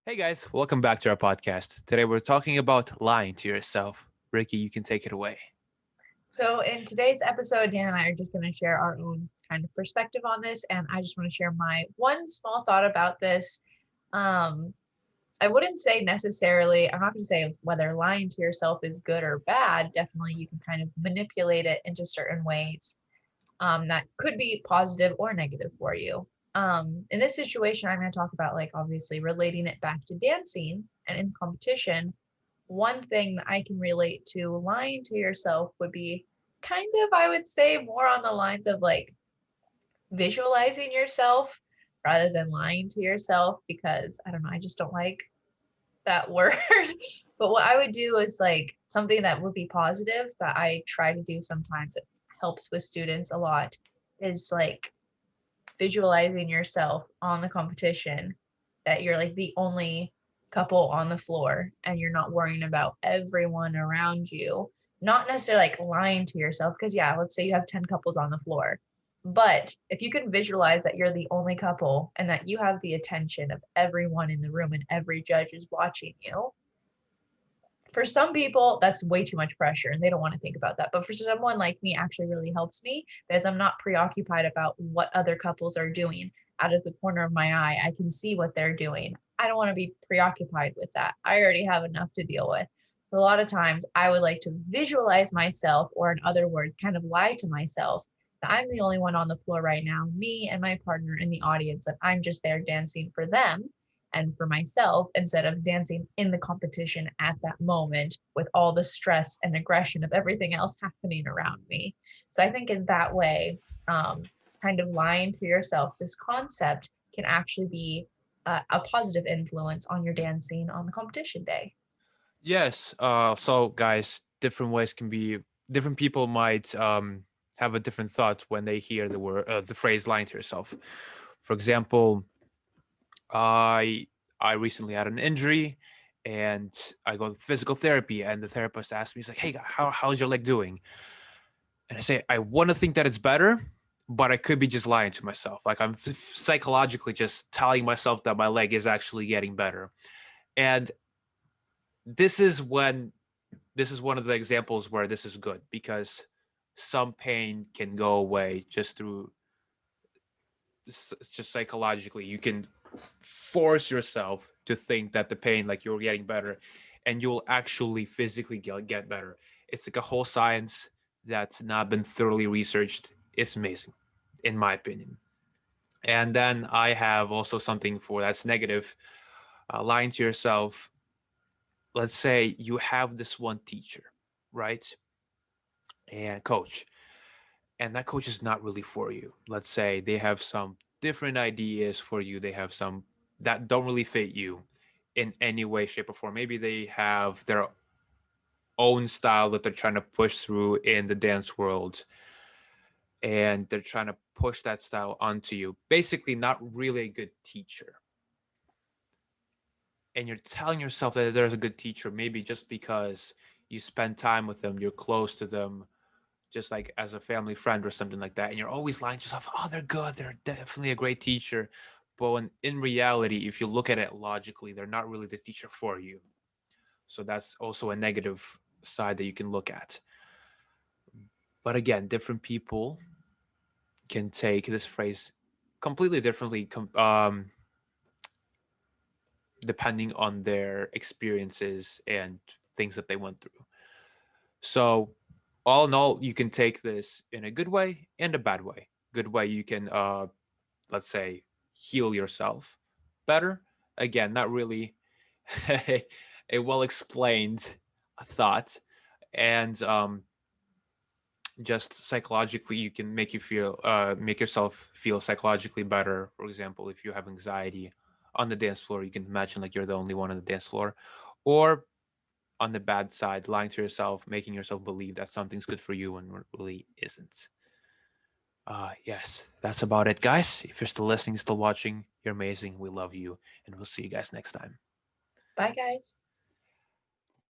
Hey guys, welcome back to our podcast. Today we're talking about lying to yourself. Ricky, you can take it away. So, in today's episode, Dan and I are just going to share our own kind of perspective on this. And I just want to share my one small thought about this. Um, I wouldn't say necessarily, I'm not going to say whether lying to yourself is good or bad. Definitely, you can kind of manipulate it into certain ways that could be positive or negative for you. In this situation, I'm going to talk about, like, obviously relating it back to dancing and in competition. One thing that I can relate to lying to yourself would be kind of, I would say, more on the lines of like visualizing yourself rather than lying to yourself because I don't know, I just don't like that word. But what I would do is like something that would be positive that I try to do sometimes. It helps with students a lot is like visualizing yourself on the competition, that you're like the only couple on the floor and you're not worrying about everyone around you. Not necessarily like lying to yourself, because yeah, let's say you have 10 couples on the floor. But if you can visualize that you're the only couple and that you have the attention of everyone in the room and every judge is watching you, for some people that's way too much pressure and they don't want to think about that, but for someone like me, actually really helps me because I'm not preoccupied about what other couples are doing. Out of the corner of my eye, I can see what they're doing. I don't want to be preoccupied with that. I already have enough to deal with. A lot of times I would like to visualize myself, or in other words, kind of lie to myself that I'm the only one on the floor right now, me and my partner in the audience, that I'm just there dancing for them and for myself instead of dancing in the competition at that moment with all the stress and aggression of everything else happening around me. So I think in that way, kind of lying to yourself, this concept can actually be a positive influence on your dancing on the competition day. Yes, so guys, different ways can be different people might have a different thought when they hear the phrase lying to yourself. For example, I I recently had an injury and I go to physical therapy and the therapist asked me, he's like, "Hey, how's your leg doing?" And I say, I want to think that it's better, but I could be just lying to myself. Like I'm psychologically just telling myself that my leg is actually getting better. And this is when this is one of the examples where this is good because some pain can go away just through just psychologically. You can force yourself to think that the pain, like you're getting better, and you'll actually physically get better. It's like a whole science that's not been thoroughly researched. It's amazing, in my opinion. And then I have also something for that's negative. Lying to yourself. Let's say you have this one teacher, right? And coach, and that coach is not really for you. Let's say they have some different ideas for you. They have some that don't really fit you in any way, shape, or form. Maybe they have their own style that they're trying to push through in the dance world and they're trying to push that style onto you. Basically, not really a good teacher. And you're telling yourself that there's a good teacher, maybe just because you spend time with them, you're close to them, just like as a family friend or something like that. And you're always lying to yourself, oh, they're good. They're definitely a great teacher. But in reality, if you look at it logically, they're not really the teacher for you. So that's also a negative side that you can look at. But again, different people can take this phrase completely differently, depending on their experiences and things that they went through. So, all in all, you can take this in a good way and a bad way. Good way, you can, let's say, heal yourself better. Again, not really a well explained thought. And just psychologically you can make yourself feel psychologically better. For example, if you have anxiety on the dance floor, you can imagine like you're the only one on the dance floor. Or on the bad side, lying to yourself, making yourself believe that something's good for you when it really isn't. Yes, that's about it, guys. If you're still listening, still watching, you're amazing. We love you, and we'll see you guys next time. Bye, guys.